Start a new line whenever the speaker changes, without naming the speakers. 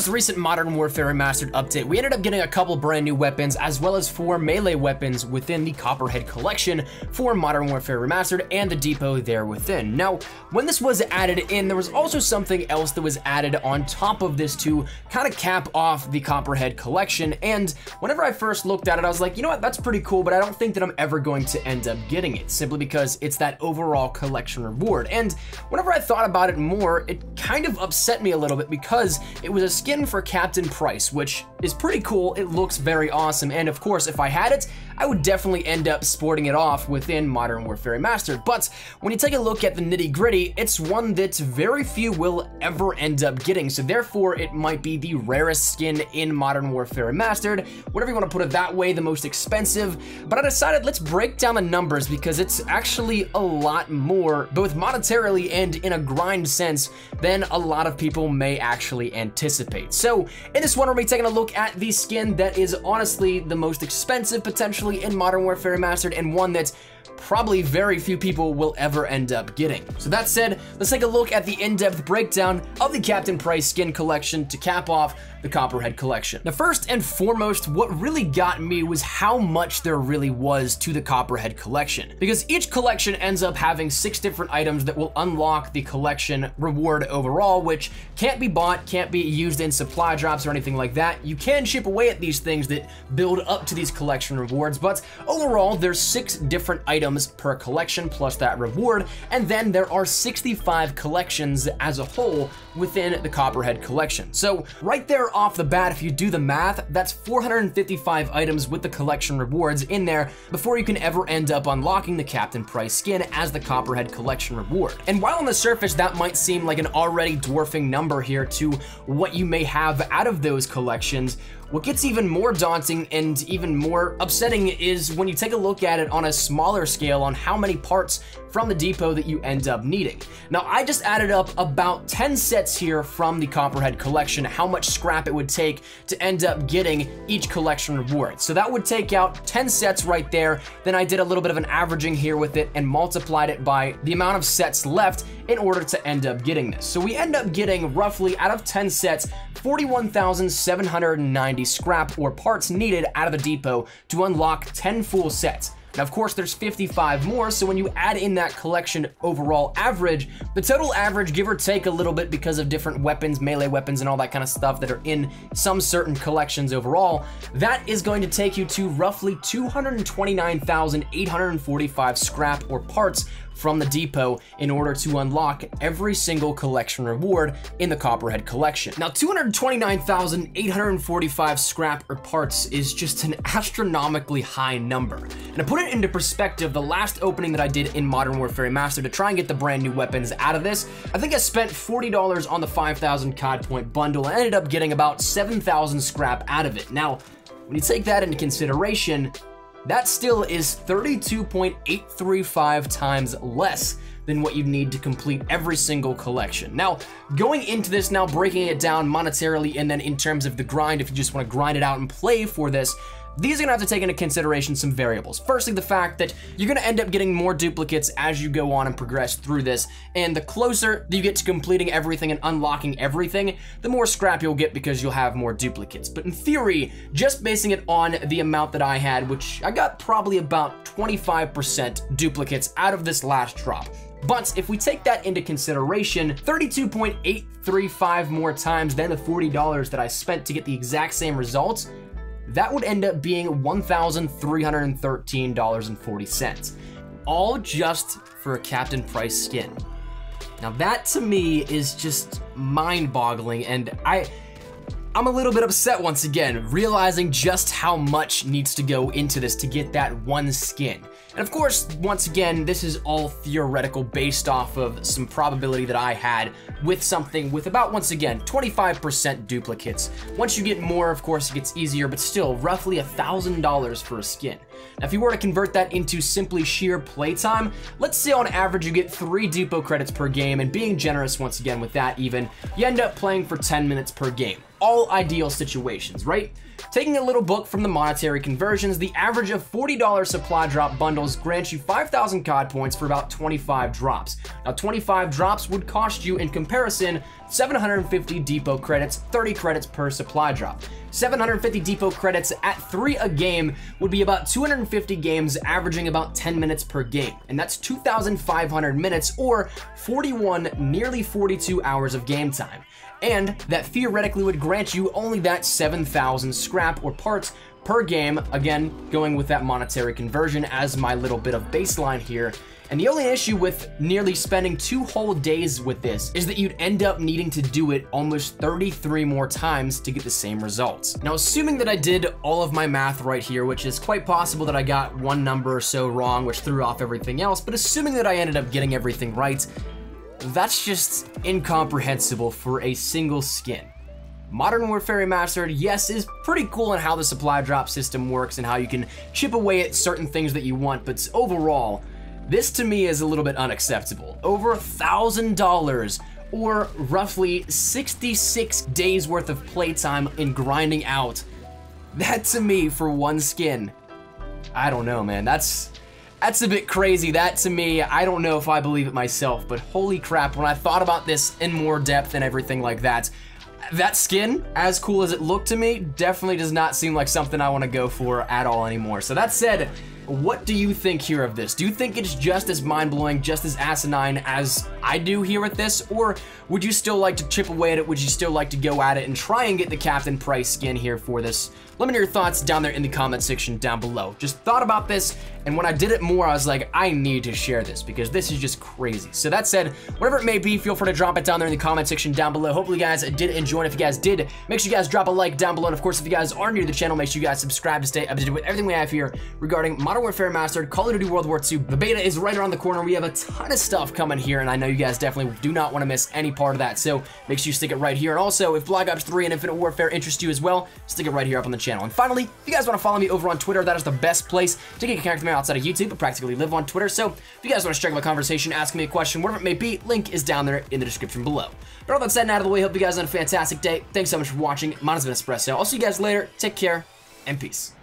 most recent Modern Warfare Remastered update, we ended up getting a couple brand new weapons as well as 4 melee weapons within the Copperhead collection for Modern Warfare Remastered and the depot there within. Now, when this was added in, there was also something else that was added on top of this to kind of cap off the Copperhead collection, and whenever I first looked at it, I was like, you know what, that's pretty cool, but I don't think that I'm ever going to end up getting it, simply because it's that overall collection reward. And whenever I thought about it more, it kind of upset me a little bit because it was a skin for Captain Price, which is pretty cool. It looks very awesome, and of course, if I had it, I would definitely end up sporting it off within Modern Warfare Remastered. But when you take a look at the nitty-gritty, it's one that very few will ever end up getting, so therefore it might be the rarest skin in Modern Warfare Remastered, whatever you want to put it that way, the most expensive. But I decided let's break down the numbers because it's actually a lot more, both monetarily and in a grind sense, than a lot of people may actually anticipate. So in this one, we're going to be taking a look at the skin that is honestly the most expensive potentially in Modern Warfare Remastered, and one that's probably very few people will ever end up getting. So that said, let's take a look at the in-depth breakdown of the Captain Price skin collection to cap off the Copperhead collection. Now, first and foremost, what really got me was how much there really was to the Copperhead collection, because each collection ends up having 6 different items that will unlock the collection reward overall, which can't be bought, can't be used in supply drops or anything like that. You can chip away at these things that build up to these collection rewards, but overall, there's 6 different items per collection plus that reward, and then there are 65 collections as a whole within the Copperhead collection. So right there off the bat, if you do the math, that's 455 items with the collection rewards in there before you can ever end up unlocking the Captain Price skin as the Copperhead collection reward. And while on the surface that might seem like an already dwarfing number here to what you may have out of those collections, what gets even more daunting and even more upsetting is when you take a look at it on a smaller scale on how many parts from the depot that you end up needing. Now, I just added up about 10 sets here from the Copperhead collection, how much scrap it would take to end up getting each collection reward. So that would take out 10 sets right there. Then I did a little bit of an averaging here with it and multiplied it by the amount of sets left in order to end up getting this. So we end up getting roughly out of 10 sets, 41,790 scrap or parts needed out of the depot to unlock 10 full sets. Now, of course, there's 55 more, so when you add in that collection overall average, the total average, give or take a little bit because of different weapons, melee weapons, and all that kind of stuff that are in some certain collections overall, that is going to take you to roughly 229,845 scrap or parts from the depot in order to unlock every single collection reward in the Copperhead collection. Now, 229,845 scrap or parts is just an astronomically high number. And to put it into perspective, the last opening that I did in Modern Warfare Remastered to try and get the brand new weapons out of this, I think I spent $40 on the 5,000 COD point bundle and ended up getting about 7,000 scrap out of it. Now, when you take that into consideration, that still is 32.835 times less than what you'd need to complete every single collection. Now, going into this now, breaking it down monetarily and then in terms of the grind, if you just want to grind it out and play for this, these are gonna have to take into consideration some variables. Firstly, the fact that you're gonna end up getting more duplicates as you go on and progress through this, and the closer you get to completing everything and unlocking everything, the more scrap you'll get because you'll have more duplicates. But in theory, just basing it on the amount that I had, which I got probably about 25% duplicates out of this last drop. But if we take that into consideration, 32.835 more times than the $40 that I spent to get the exact same results, that would end up being $1,313.40, all just for a Captain Price skin. Now that to me is just mind-boggling, and I'm a little bit upset once again, realizing just how much needs to go into this to get that one skin. And of course, once again, this is all theoretical based off of some probability that I had with something with about, once again, 25% duplicates. Once you get more, of course, it gets easier, but still roughly $1,000 for a skin. Now, if you were to convert that into simply sheer playtime, let's say on average you get 3 depot credits per game, and being generous once again with that even, you end up playing for 10 minutes per game. All ideal situations, right? taking a little book from the monetary conversions, the average of $40 supply drop bundles grants you 5,000 COD points for about 25 drops. Now 25 drops would cost you, in comparison, 750 depot credits, 30 credits per supply drop. 750 depot credits at 3 a game would be about 250 games, averaging about 10 minutes per game. And that's 2,500 minutes, or 41, nearly 42 hours of game time. And that theoretically would grant you only that 7,000 scrap or parts per game, again, going with that monetary conversion as my little bit of baseline here. And the only issue with nearly spending 2 whole days with this is that you'd end up needing to do it almost 33 more times to get the same results. Now, assuming that I did all of my math right here, which is quite possible that I got one number or so wrong, which threw off everything else, but assuming that I ended up getting everything right, that's just incomprehensible for a single skin. Modern Warfare Remastered, yes, is pretty cool in how the supply drop system works and how you can chip away at certain things that you want, but overall, this to me is a little bit unacceptable. Over $1,000, or roughly 66 days worth of playtime in grinding out. That to me, for one skin, I don't know, man. That's a bit crazy. That to me, I don't know if I believe it myself, but holy crap, when I thought about this in more depth and everything like that, that skin, as cool as it looked to me, definitely does not seem like something I want to go for at all anymore. So that said, what do you think here of this? Do you think it's just as mind-blowing, just as asinine as I do here with this? Or would you still like to chip away at it? Would you still like to go at it and try and get the Captain Price skin here for this? Let me know your thoughts down there in the comment section down below. Just thought about this, and when I did it more, I was like, I need to share this because this is just crazy. So that said, whatever it may be, feel free to drop it down there in the comment section down below. Hopefully you guys did enjoy it. If you guys did, make sure you guys drop a like down below. And of course, if you guys are new to the channel, make sure you guys subscribe to stay up to date with everything we have here regarding Modern Warfare Remastered, Call of Duty World War II. The beta is right around the corner. We have a ton of stuff coming here, and I know you guys definitely do not want to miss any part of that. So make sure you stick it right here. And also, if Black Ops 3 and Infinite Warfare interest you as well, stick it right here up on the channel. And finally, if you guys want to follow me over on Twitter, that is the best place to get connected with me outside of YouTube, but practically live on Twitter. So if you guys want to strike up a conversation, ask me a question, whatever it may be, link is down there in the description below. But all that said and out of the way, hope you guys had a fantastic day. Thanks so much for watching. Mine has been Espresso. I'll see you guys later. Take care and peace.